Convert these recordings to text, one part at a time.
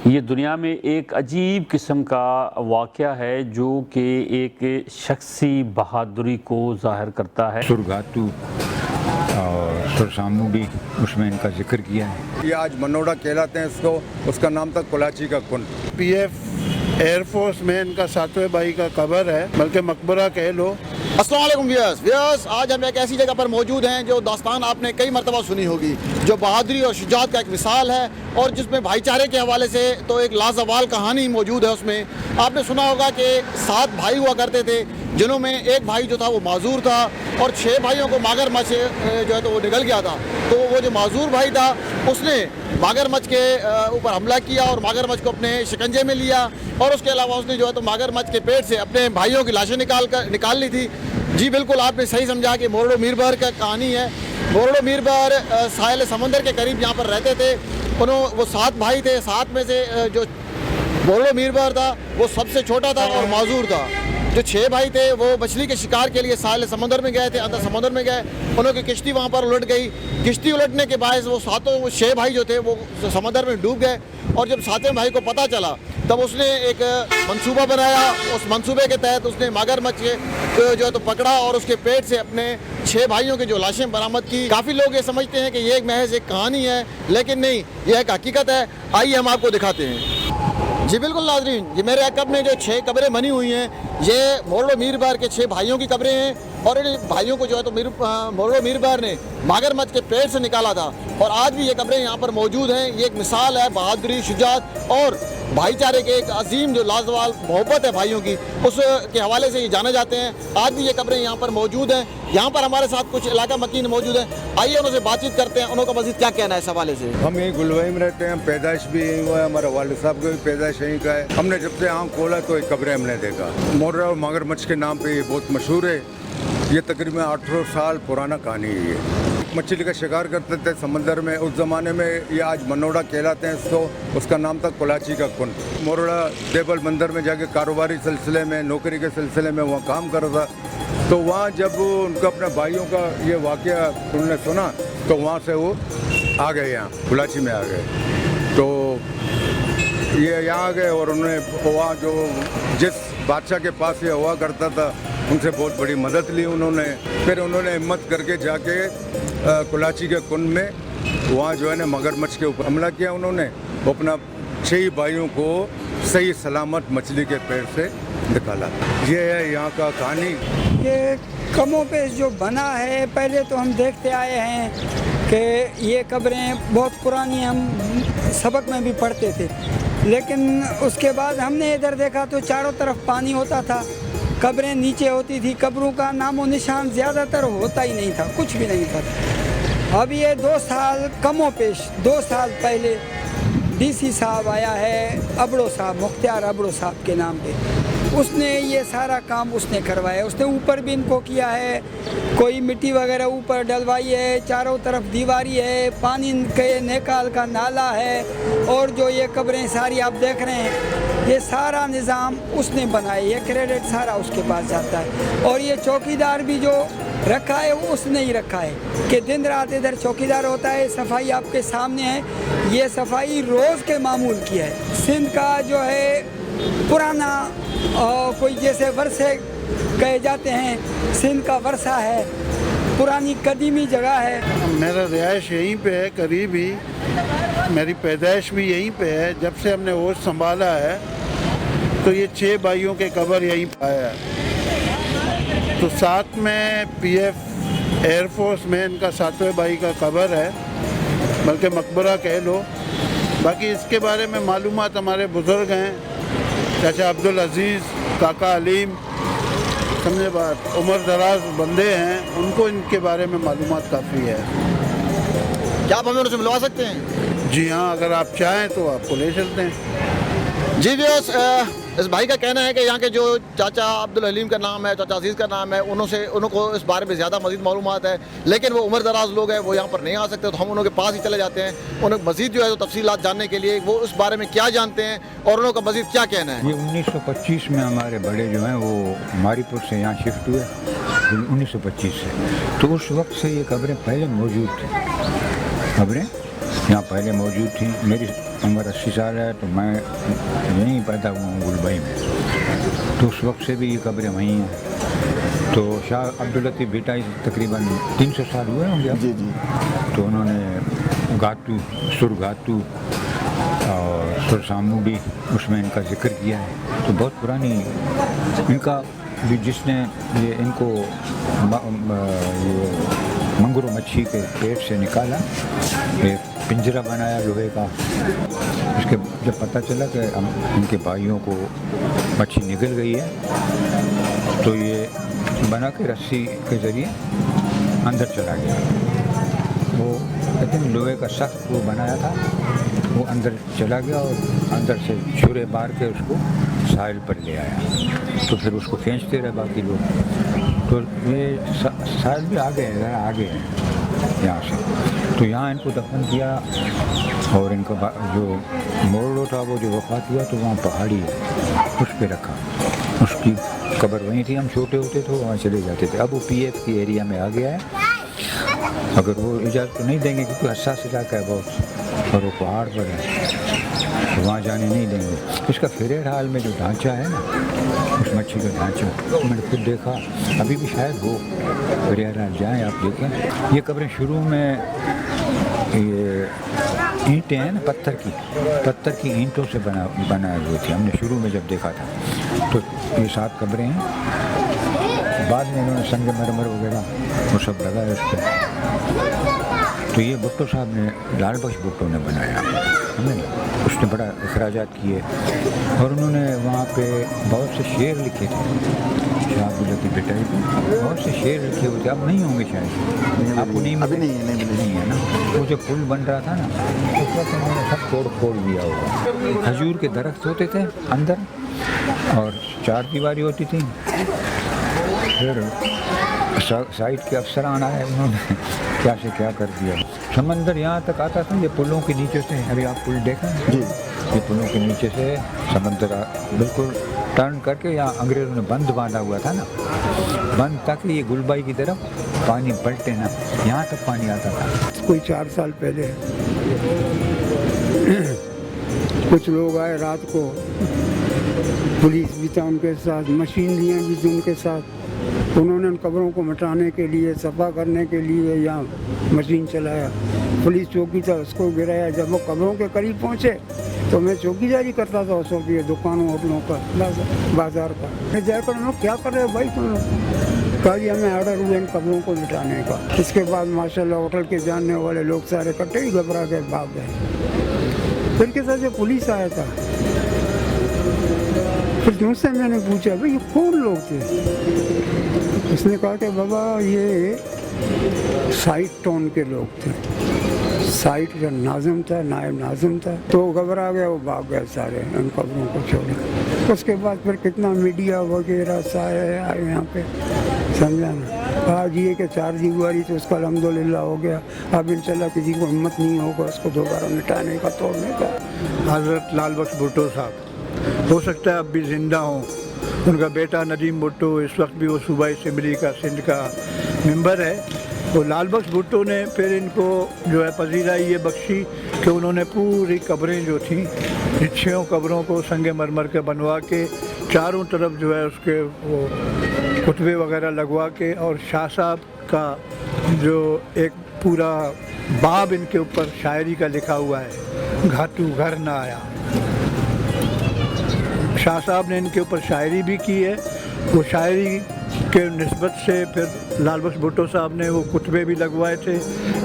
یہ دنیا میں ایک عجیب قسم کا واقعہ ہے جو کہ ایک شخصی بہادری کو ظاہر کرتا ہے۔ سرگاتو اور سرساموڈی اس میں ان کا ذکر کیا ہے۔ یہ آج منوڑا کہلاتے ہیں اس کا نام تھا کولاچی کا کنڈ۔ پی ایف ایئر فورس میں ان کا 7ویں بھائی کا قبر ہے، بلکہ مقبرہ کہہ لو۔ السلام علیکم ویئرز، آج ہم ایک ایسی جگہ پر موجود ہیں جو داستان آپ نے کئی مرتبہ سنی ہوگی، جو بہادری اور شجاعت کا ایک مثال ہے اور جس میں بھائی چارے کے حوالے سے تو ایک لازوال کہانی موجود ہے۔ اس میں آپ نے سنا ہوگا کہ 7 بھائی ہوا کرتے تھے، جنہوں میں ایک بھائی جو تھا وہ معذور تھا اور 6 بھائیوں کو مگرمچھ جو ہے تو وہ نگل گیا تھا۔ تو وہ جو معذور بھائی تھا اس نے مگرمچھ کے اوپر حملہ کیا اور مگرمچھ کو اپنے شکنجے میں لیا، اور اس کے علاوہ اس نے جو ہے تو مگرمچھ کے پیٹ سے اپنے بھائیوں کی لاشیں نکال لی تھی۔ جی بالکل، آپ نے صحیح سمجھا کہ موروڑو میر بہر کا کہانی ہے۔ موروڑو میر بہر ساحل سمندر کے قریب یہاں پر رہتے تھے۔ وہ 7 بھائی تھے، 7 میں سے جو موروڑو میر بہر تھا وہ سب سے چھوٹا تھا اور معذور تھا۔ جو 6 بھائی تھے وہ مچھلی کے شکار کے لیے ساحل سمندر میں گئے تھے، اندر سمندر میں گئے، انہوں کی کشتی وہاں پر الٹ گئی۔ کشتی الٹنے کے باعث وہ 6 بھائی جو تھے وہ سمندر میں ڈوب گئے، اور جب 7ویں بھائی کو پتہ چلا تب اس نے ایک منصوبہ بنایا۔ اس منصوبے کے تحت اس نے مگرمچھ جو ہے تو پکڑا اور اس کے پیٹ سے اپنے 6 بھائیوں کی جو لاشیں برآمد کی۔ کافی لوگ یہ سمجھتے ہیں کہ یہ ایک محض ایک کہانی ہے، لیکن نہیں، یہ ایک حقیقت ہے۔ آئیے ہم آپ کو دکھاتے ہیں۔ جی بالکل ناظرین، یہ میرے عقب میں جو 6 قبریں بنی ہوئی ہیں، یہ موروڑو میر بہر کے 6 بھائیوں کی قبریں ہیں، اور ان بھائیوں کو جو ہے تو موروڑو میر بہر نے مگرمچھ کے پیٹ سے نکالا تھا، اور آج بھی یہ قبریں یہاں پر موجود ہیں۔ یہ ایک مثال ہے بہادری، شجاعت اور بھائی چارے کے ایک عظیم جو لازوال محبت ہے بھائیوں کی، اس کے حوالے سے یہ جانے جاتے ہیں۔ آج بھی یہ قبریں یہاں پر موجود ہیں۔ یہاں پر ہمارے ساتھ کچھ علاقہ مکین موجود ہیں، آئیے انہوں سے بات چیت کرتے ہیں، انہوں کا مزید کیا کہنا ہے اس حوالے سے۔ ہم یہیں گلوئی میں رہتے ہیں، پیدائش بھی یہیں ہوا ہے، ہمارے والد صاحب کی بھی پیدائش یہیں کا ہے۔ ہم نے جب سے آنکھ کھولا تو ایک قبریں ہم نے دیکھا۔ موروڑو اور مگرمچھ کے نام پہ یہ بہت مشہور ہے۔ یہ تقریباً 800 سال پرانا کہانی ہے۔ یہ مچھلی کا شکار کرتے تھے سمندر میں، اس زمانے میں۔ یہ آج منوڑا کہلاتے ہیں اس کا نام تھا کولاچی کا کنڈ۔ موروڑا دیبل بندر میں جا کے کاروباری سلسلے میں، نوکری کے سلسلے میں وہاں کام کر رہا تھا، تو وہاں جب ان کو اپنے بھائیوں کا یہ واقعہ انہوں نے سنا تو وہاں سے وہ آ گئے، یہاں کولاچی میں آ گئے۔ تو یہ یہاں آ گئے اور انہوں نے وہاں جو جس بادشاہ کے پاس یہ ہوا کرتا تھا ان سے بہت بڑی مدد لی انہوں نے۔ پھر انہوں نے ہمت کر کے جا کے کولاچی کے کنڈ میں وہاں جو ہے نا مگرمچھ کے اوپر حملہ کیا انہوں نے، اپنا 6 بھائیوں کو صحیح سلامت مچھلی کے پیٹ سے نکالا۔ یہ ہے یہاں کا کہانی۔ یہ کموں پہ جو بنا ہے، پہلے تو ہم دیکھتے آئے ہیں کہ یہ قبریں بہت پرانی، ہم سبق میں بھی پڑھتے تھے، لیکن اس کے بعد ہم نے ادھر دیکھا تو چاروں طرف پانی ہوتا تھا، قبریں نیچے ہوتی تھی، قبروں کا نام و نشان زیادہ تر ہوتا ہی نہیں تھا، کچھ بھی نہیں تھا۔ اب یہ 2 سال کموں پیش 2 سال پہلے ڈی سی صاحب آیا ہے، ابڑو صاحب، مختار ابڑو صاحب کے نام پہ، اس نے یہ سارا کام اس نے کروایا۔ اس نے اوپر بھی ان کو کیا ہے، کوئی مٹی وغیرہ اوپر ڈلوائی ہے، چاروں طرف دیواری ہے، پانی کے نکال کا نالا ہے، اور جو یہ قبریں ساری آپ دیکھ رہے ہیں، یہ سارا نظام اس نے بنایا، یہ کریڈٹ سارا اس کے پاس جاتا ہے۔ اور یہ چوکیدار بھی جو رکھا ہے وہ اس نے ہی رکھا ہے کہ دن رات ادھر چوکیدار ہوتا ہے۔ صفائی آپ کے سامنے ہے، یہ صفائی روز کے معمول کی ہے۔ سندھ کا جو ہے پرانا کوئی جیسے ورثے کہے جاتے ہیں، سندھ کا ورثہ ہے، پرانی قدیمی جگہ ہے۔ میرا رہائش یہیں پہ ہے، قریب ہی، میری پیدائش بھی یہیں پہ ہے۔ جب سے ہم نے ہوش سنبھالا ہے تو یہ 6 بھائیوں کے قبر یہیں پایا ہے۔ تو 7 میں پی ایف ایئر فورس میں ان کا 7ویں بھائی کا قبر ہے، بلکہ مقبرہ کہہ لو۔ باقی اس کے بارے میں معلومات ہمارے بزرگ ہیں، چاچا عبدالعزیز، کاکا علیم، سمجھے بات، عمر دراز بندے ہیں، ان کو ان کے بارے میں معلومات کافی ہے۔ کیا آپ ہمیں ان سے ملوا سکتے ہیں؟ جی ہاں، اگر آپ چاہیں تو آپ کو لے چلتے ہیں۔ جی ویئرز، اس بھائی کا کہنا ہے کہ یہاں کے جو چاچا عبدالحلیم کا نام ہے، چاچا عزیز کا نام ہے، انہوں کو اس بارے میں زیادہ مزید معلومات ہے، لیکن وہ عمر دراز لوگ ہیں، وہ یہاں پر نہیں آ سکتے، تو ہم انہوں کے پاس ہی چلے جاتے ہیں انہیں مزید جو ہے تو تفصیلات جاننے کے لیے، وہ اس بارے میں کیا جانتے ہیں اور انہوں کا مزید کیا کہنا ہے۔ یہ 1925 میں ہمارے بڑے جو ہیں وہ ماری پور سے یہاں شفٹ ہوئے، 1925 سے، تو اس وقت سے یہ قبریں پہلے موجود تھیں، قبریں یہاں پہلے موجود تھیں۔ میری उम्र 80 साल है, तो मैं यहीं पैदा हुआ हूँ गुलबई में, तो उस वक्त से भी ये कब्रें वहीं हैं। तो शाह अब्दुल लतीफ़ भुट्टो तकरीबन 300 साल हुए होंगे अब। जी जी। तो उन्होंने गातू, सुरगातू और सुरसामुडी उसमें इनका जिक्र किया है। तो बहुत पुरानी इनका भी, जिसने ये इनको ये मंगरू मच्छी के पेट से निकाला, एक पिंजरा बनाया लोहे का। उसके जब पता चला कि इनके भाइयों को मच्छी निकल गई है, तो ये बना के रस्सी के ज़रिए अंदर चला गया। वो लेकिन लोहे का सख्त वो बनाया था, वो अंदर चला गया और अंदर से छुरे मार के उसको साहिल पर ले आया। तो फिर उसको खींचते रहे बाकी लोग। तो ये साहिल भी आगे है, ज़रा आगे है यहाँ से। तो यहाँ इनको दफन किया और इनका जो मोड़ो था वो जो वफात हुआ, तो वहाँ पहाड़ी है उस पर रखा। उसकी कब्र वहीं थी, हम छोटे होते तो वहाँ चले जाते थे। अब वो PF की एरिया में आ गया है। अगर वो इजाज़त तो नहीं देंगे क्योंकि हसास इलाका है बहुत, और वो पहाड़ पर है, तो वहाँ जाने नहीं देंगे। इसका फिरेर हाल में जो ढांचा है ना, उस मच्छी का ढांचा, तो मैंने खुद देखा, अभी भी शायद हो। फिरेर हाल जाएँ आप देखें। ये कब्रें शुरू में ये ईंटें हैं ना, पत्थर की ईंटों से बनाए हुए थे। हमने शुरू में जब देखा था तो ये 7 कब्रें हैं। बाद में इन्होंने संगमरमर वगैरह वो सब लगाया उस पर। तो ये भुट्टो साहब ने, लाल बख्श भुट्टो ने बनाया, हमने उसने बड़ा अखराजात किए। और उन्होंने वहाँ पे बहुत से शेर लिखे थे, शाह अब्दुल लतीफ़ भुट्टो को बहुत से शेर लिखे हुए थे। अब नहीं होंगे शायद, आपको नहीं अभी नहीं है ना। वो जो पुल बन रहा था ना, उस वक्त उन्होंने सब तोड़ दिया होगा। खजूर के दरख्त होते थे अंदर और 4 दीवारी होती थी। फिर साइड के अफसरान आए, उन्होंने क्या से क्या कर दिया। समंदर यहाँ तक आता था, ये पुलों के नीचे से। अभी आप पुल देखें जी, ये पुलों के नीचे से समंदर बिल्कुल टर्न करके, यहाँ अंग्रेज़ों ने बंद बांधा हुआ था ना, बंद, ताकि ये गुलबाई की तरफ पानी पलटे ना, यहाँ तक पानी आता था। कोई 4 साल पहले कुछ लोग आए रात को, पुलिस भी था उनके साथ, मशीनरियाँ भी थी उनके साथ। उन्होंने उन कब्रों को मिटाने के लिए, सफा करने के लिए यहाँ मशीन चलाया। पुलिस चौकी था, उसको गिराया। जब वो कब्रों के करीब पहुँचे तो मैं चौकीदारी करता था उस वक्त, ये दुकानों होटलों का, बाजार का। मैं जाकर उन्होंने क्या कर रहे हो भाई तुम लोग? कहा जी हमें ऑर्डर हुआ इन कब्रों को मिटाने का। इसके बाद माशाल्लाह होटल के जानने वाले लोग सारे इकट्ठे ही घबरा गए, भाग गए। फिर के साथ जो पुलिस आया था, फिर मुझसे मैंने पूछा भाई ये कौन लोग थे? उसने कहा कि बाबा ये साइड टाउन के लोग थे। साइड का नाज़िम था, नायब नाज़िम था। तो घबरा गया, वो भाग गए सारे, उन कब्रों को छोड़। उसके बाद फिर कितना मीडिया वगैरह सारे आए यहाँ पे, समझा ना। आज ये कि 4 दीवारी तो उसका अल्हम्दुलिल्लाह हो गया। अब इंशाल्लाह किसी को हिम्मत नहीं होगा उसको दोबारा मिटाने का, तोड़ने का। हज़रत लाल बख्श भुट्टो साहब हो सकता है अब भी ज़िंदा हों। उनका बेटा नदीम भुट्टो इस वक्त भी वो सूबाई असम्बली का, सिंध का मेंबर है। तो लाल बख्श भुट्टो ने फिर इनको जो है पजीराई ये बख्शी कि उन्होंने पूरी कब्रें जो थी, 6 कब्रों को संगे मरमर के बनवा के, चारों तरफ जो है उसके वो कुतबे वगैरह लगवा के, और शाह साहब का जो एक पूरा बाब इनके ऊपर शायरी का लिखा हुआ है, घाटू घर ना आया। शाह साहब ने इनके ऊपर शायरी भी की है। वो शायरी के निस्बत से फिर लाल बख्श भुट्टो साहब ने वो कुतबे भी लगवाए थे।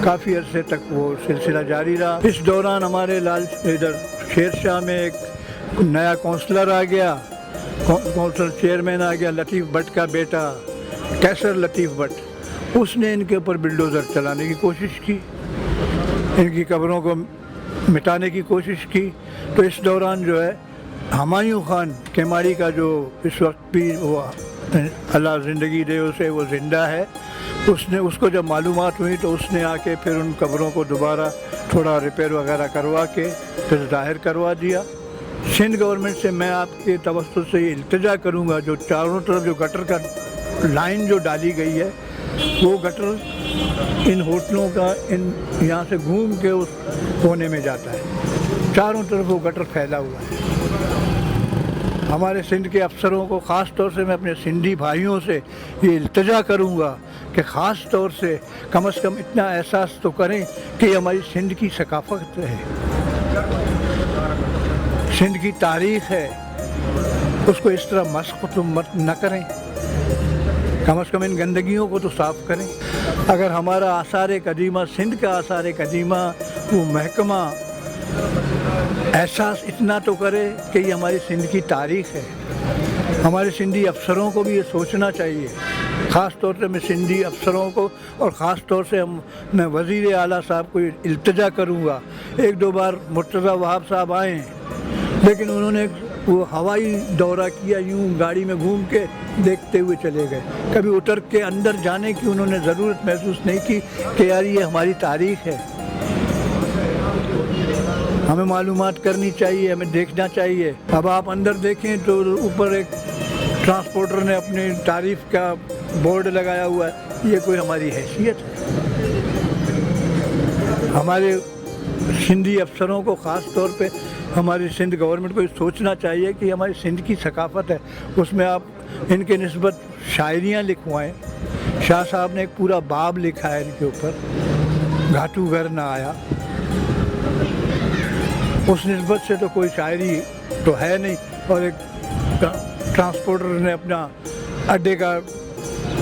काफ़ी अरसे तक वो सिलसिला जारी रहा। इस दौरान हमारे इधर शेरशाह में एक नया काउंसलर आ गया, काउंसलर चेयरमैन आ गया, लतीफ़ भट्ट का बेटा कैसर लतीफ़ भट्ट। उसने इनके ऊपर बिल्डोज़र चलाने की कोशिश की, इनकी कब्रों को मिटाने की कोशिश की। तो इस दौरान जो है हमायूं खान केमारी का, जो इस वक्त भी वो अल्लाह ज़िंदगी दे उसे, वो ज़िंदा है, उसने, उसको जब मालूमात हुई तो उसने आके फिर उन कब्रों को दोबारा थोड़ा रिपेयर वगैरह करवा के फिर ज़ाहिर करवा दिया। सिंध गवर्नमेंट से मैं आपके तवज्जो से ये इल्तिजा करूँगा, जो चारों तरफ जो गटर का लाइन जो डाली गई है, वो गटर इन होटलों का इन यहाँ से घूम के उस कोने में जाता है। चारों तरफ वो गटर फैला हुआ है। हमारे सिंध के अफसरों को ख़ास तौर से मैं अपने सिंधी भाइयों से ये इल्तिजा करूँगा कि ख़ास तौर से कम इतना एहसास तो करें कि हमारी सिंध की सकाफ़त है, सिंध की तारीख़ है, उसको इस तरह मस्ख तो मत न करें। कम से कम इन गंदगियों को तो साफ़ करें। अगर हमारा आसार कदीमा, सिंध का आसार कदीमा, वो महकमा एहसास इतना तो करे कि ये हमारी सिंध की तारीख़ है। हमारे सिंधी अफसरों को भी ये सोचना चाहिए। ख़ास तौर से मैं सिंधी अफसरों को और ख़ास तौर से मैं वज़ीर आला साहब को इल्तिजा करूँगा। एक दो बार मुर्तज़ा वहाब साहब आए, लेकिन उन्होंने वो हवाई दौरा किया, यूँ गाड़ी में घूम के देखते हुए चले गए। कभी उतर के अंदर जाने की उन्होंने ज़रूरत महसूस नहीं की कि यार ये हमारी तारीख़ है, हमें मालूमात करनी चाहिए, हमें देखना चाहिए। अब आप अंदर देखें तो ऊपर एक ट्रांसपोर्टर ने अपनी तारीफ़ का बोर्ड लगाया हुआ है। ये कोई हमारी हैसियत है? हमारे सिंधी अफसरों को ख़ास तौर पे हमारी सिंध गवर्नमेंट को सोचना चाहिए कि हमारी सिंध की सकाफ़त है, उसमें आप इनके निस्बत शायरियाँ लिखवाएँ। शाह साहब ने एक पूरा बाब लिखा है इनके ऊपर, घाटू घर ना आया। उस निस्बत से तो कोई शायरी तो है नहीं। और एक ट्रांसपोर्टर ने अपना अड्डे का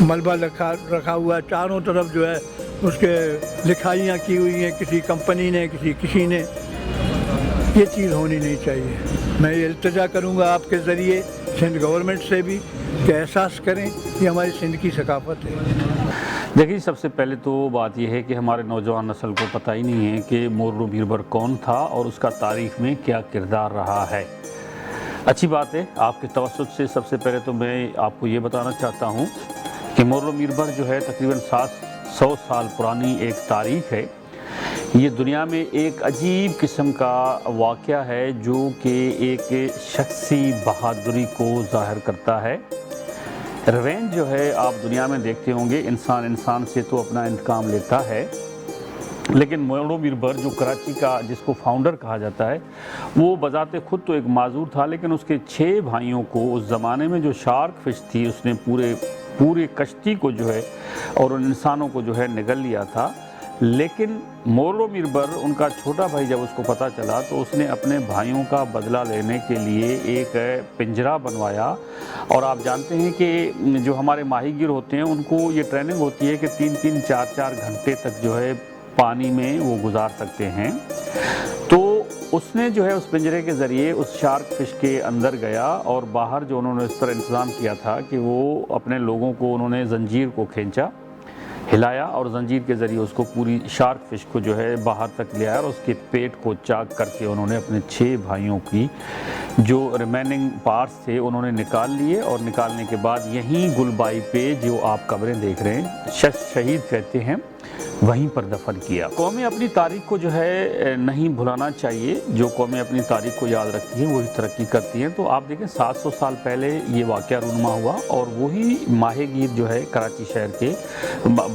मलबा रखा हुआ है, चारों तरफ जो है उसके लिखाइयाँ की हुई हैं, किसी कंपनी ने, किसी ने। ये चीज़ होनी नहीं चाहिए। मैं ये इल्तिजा करूँगा आपके ज़रिए सिंध गवर्नमेंट से भी कि एहसास करें ये हमारी सिंध की सकाफ़त है। देखिए, सबसे पहले तो बात यह है कि हमारे नौजवान नस्ल को पता ही नहीं है कि मोरलो मीरबर कौन था और उसका तारीख़ में क्या किरदार रहा है। अच्छी बात है, आपके तवस्सुत से सबसे पहले तो मैं आपको ये बताना चाहता हूँ कि मोरलो मीरबर जो है तकरीबन 700 साल पुरानी एक तारीख़ है। ये दुनिया में एक अजीब किस्म का वाक़या है जो कि एक शख्सी बहादुरी को ज़ाहिर करता है। रिवेंज जो है आप दुनिया में देखते होंगे, इंसान से तो अपना इंतकाम लेता है, लेकिन मोरलो मीरबर जो कराची का जिसको फाउंडर कहा जाता है, वो बज़ाते खुद तो एक माजूर था, लेकिन उसके 6 भाइयों को उस ज़माने में जो शार्क फिश थी उसने पूरे कश्ती को जो है और उन इंसानों को जो है निगल लिया था। लेकिन मोरलो मीरबर, उनका छोटा भाई, जब उसको पता चला तो उसने अपने भाइयों का बदला लेने के लिए एक पिंजरा बनवाया। और आप जानते हैं कि जो हमारे माहीगीर होते हैं उनको ये ट्रेनिंग होती है कि 3-3, 4-4 घंटे तक जो है पानी में वो गुजार सकते हैं। तो उसने जो है उस पिंजरे के ज़रिए उस शार्क फिश के अंदर गया और बाहर जो उन्होंने इस तरह इंतज़ाम किया था कि वो अपने लोगों को, उन्होंने जंजीर को खींचा, हिलाया और जंजीर के ज़रिए उसको पूरी शार्क फिश को जो है बाहर तक ले आया और उसके पेट को चाक करके उन्होंने अपने 6 भाइयों की जो रिमेनिंग पार्ट्स थे उन्होंने निकाल लिए। और निकालने के बाद यहीं गुलबाई पे जो आप कब्रें देख रहे हैं, शहीद कहते हैं, वहीं पर दफन किया। कौमें अपनी तारीख़ को जो है नहीं भुलाना चाहिए। जो कौमें अपनी तारीख़ को याद रखती हैं वही तरक्की करती हैं। तो आप देखें 700 साल पहले ये वाक़या रूनुमा हुआ और वही माहीगीर जो है कराची शहर के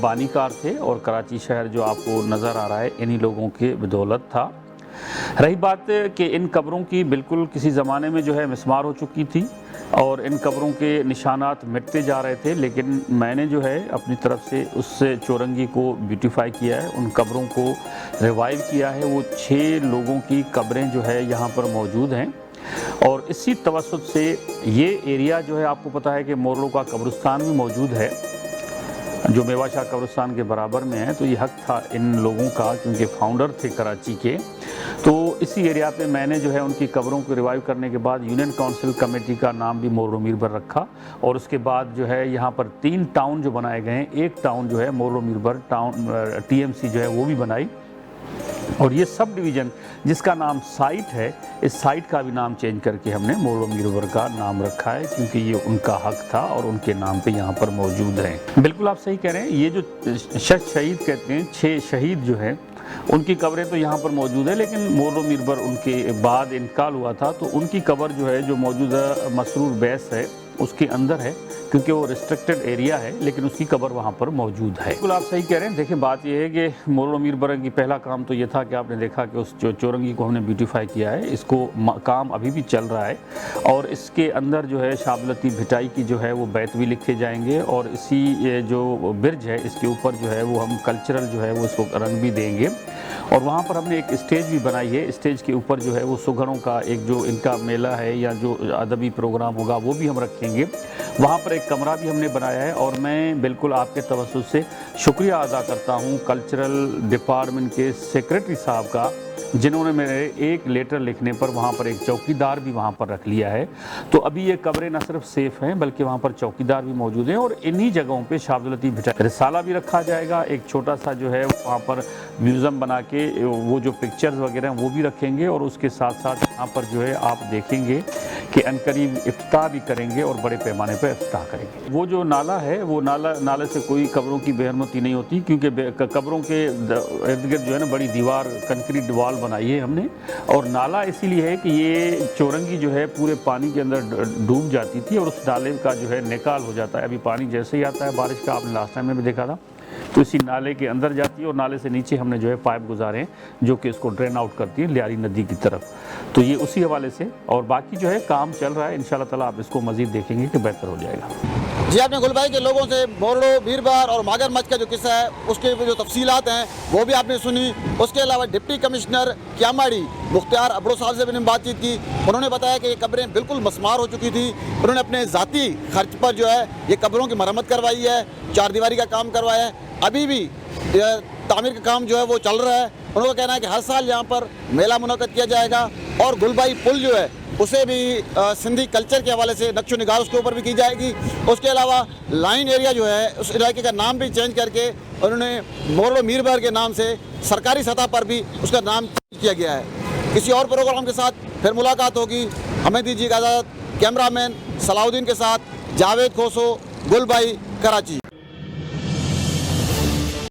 बानीकार थे और कराची शहर जो आपको नज़र आ रहा है इन्हीं लोगों के बदौलत था। रही बात कि इन कब्रों की बिल्कुल किसी ज़माने में जो है मिस्मार हो चुकी थी और इन कब्रों के निशानात मिटते जा रहे थे, लेकिन मैंने जो है अपनी तरफ से उस चौरंगी को ब्यूटीफाई किया है, उन कब्रों को रिवाइव किया है। वो 6 लोगों की कब्रें जो है यहाँ पर मौजूद हैं और इसी तवस्सुत से ये एरिया जो है आपको पता है कि मोरलो का कब्रिस्तान भी मौजूद है जो मेवा शाह कब्रिस्तान के बराबर में है। तो ये हक था इन लोगों का, क्योंकि फाउंडर थे कराची के। तो इसी एरिया पे मैंने जो है उनकी कब्रों को रिवाइव करने के बाद यूनियन काउंसिल कमेटी का नाम भी मोरलो मीरबर रखा और उसके बाद जो है यहाँ पर 3 टाउन जो बनाए गए हैं। एक टाउन जो है मोरलो मीरबर टाउन TMC जो है वो भी बनाई और ये सब डिवीज़न जिसका नाम साइट है, इस साइट का भी नाम चेंज करके हमने मोरलो मीरबर का नाम रखा है, क्योंकि ये उनका हक था और उनके नाम पे यहाँ पर मौजूद हैं। बिल्कुल आप सही कह रहे हैं। ये जो शहीद कहते हैं, 6 शहीद जो हैं उनकी कब्रें तो यहाँ पर मौजूद है, लेकिन मोरलो मीरबर उनके बाद इंतकाल हुआ था तो उनकी कब्र जो है जो मौजूदा मसरूर बैस है اس کے اندر ہے کیونکہ وہ ریسٹرکٹڈ ایریا ہے, لیکن اس کی قبر وہاں پر موجود ہے. بالکل آپ صحیح کہہ رہے ہیں. دیکھیں بات یہ ہے کہ مورلو میر برنگ کی پہلا کام تو یہ تھا کہ آپ نے دیکھا کہ اس چورنگی کو ہم نے بیوٹیفائی کیا ہے. اس کو کام ابھی بھی چل رہا ہے اور اس کے اندر جو ہے شاہ عبد اللطیف بھٹائی کی جو ہے وہ بیت بھی لکھے جائیں گے, اور اسی جو برج ہے اس کے اوپر جو ہے وہ ہم کلچرل جو ہے وہ اس کو رنگ بھی دیں گے. اور وہاں پر ہم نے ایک اسٹیج بھی بنائی ہے. اسٹیج کے اوپر جو ہے وہ سگھڑوں کا ایک جو ان کا میلہ ہے یا جو ادبی پروگرام ہوگا وہ بھی ہم رکھیں گے. وہاں پر ایک کمرہ بھی ہم نے بنایا ہے, اور میں بالکل آپ کے توسط سے شکریہ ادا کرتا ہوں کلچرل ڈپارٹمنٹ کے سیکریٹری صاحب کا, جنہوں نے میرے ایک لیٹر لکھنے پر وہاں پر ایک چوکیدار بھی وہاں پر رکھ لیا ہے. تو ابھی یہ قبریں نہ صرف سیف ہیں بلکہ وہاں پر چوکیدار بھی موجود ہیں, اور انہی جگہوں پہ شاہ عبد اللطیف بھٹائی رسالہ بھی رکھا جائے گا. ایک چھوٹا سا جو ہے وہاں پر میوزیم بنا کے وہ جو پکچرز وغیرہ ہیں وہ بھی رکھیں گے, اور اس کے ساتھ ساتھ یہاں پر جو ہے آپ دیکھیں گے کہ عنقریب افتتاح بھی کریں گے اور بڑے پیمانے پہ افتتاح کریں گے. وہ جو نالہ ہے وہ نالے سے کوئی قبروں کی بے حرمتی نہیں ہوتی, کیونکہ قبروں کے ارد گرد جو ہے نا بڑی دیوار کنکریٹ وال بنائی ہے ہم نے, اور نالہ اسی لیے ہے کہ یہ چورنگی جو ہے پورے پانی کے اندر ڈوب جاتی تھی اور اس نالے کا جو ہے نکال ہو جاتا ہے. ابھی پانی جیسے ہی آتا ہے بارش کا, آپ نے لاسٹ ٹائم میں بھی دیکھا تھا, تو اسی نالے کے اندر جاتی ہے اور نالے سے نیچے ہم نے جو ہے پائپ گزارے ہیں جو کہ اس کو ڈرین آؤٹ کرتی ہے لیاری ندی کی طرف. تو یہ اسی حوالے سے, اور باقی جو ہے کام چل رہا ہے, انشاءاللہ تعالیٰ آپ اس کو مزید دیکھیں گے کہ بہتر ہو جائے گا. جی آپ نے گلبائی کے لوگوں سے مورلو بیربار اور ماگر مچھ کا جو قصہ ہے اس کے جو تفصیلات ہیں وہ بھی آپ نے سنی. اس کے علاوہ ڈپٹی کمشنر کیاماڑی مختار ابڑو صاحب سے بھی نے بات چیت کی. انہوں نے بتایا کہ یہ قبریں بالکل مسمار ہو چکی تھی. انہوں نے اپنے ذاتی خرچ پر جو ہے یہ قبروں کی مرمت کروائی ہے, چار دیواری کا کام کروایا ہے. ابھی بھی تعمیر کا کام جو ہے وہ چل رہا ہے. انہوں کا کہنا ہے کہ ہر سال یہاں پر میلہ منعقد کیا جائے گا, اور گلبائی پل جو ہے اسے بھی سندھی کلچر کے حوالے سے نقش و نگار اس کے اوپر بھی کی جائے گی. اس کے علاوہ لائن ایریا جو ہے اس علاقے کا نام بھی چینج کر کے انہوں نے مورلو میربر کے نام سے سرکاری سطح پر بھی اس کا نام چینج کیا گیا ہے. کسی اور پروگرام کے ساتھ پھر ملاقات ہوگی. ہمیں دیجیے اجازت. کیمرہ مین صلاح الدین کے ساتھ جاوید کھوسو, گلبائی, کراچی.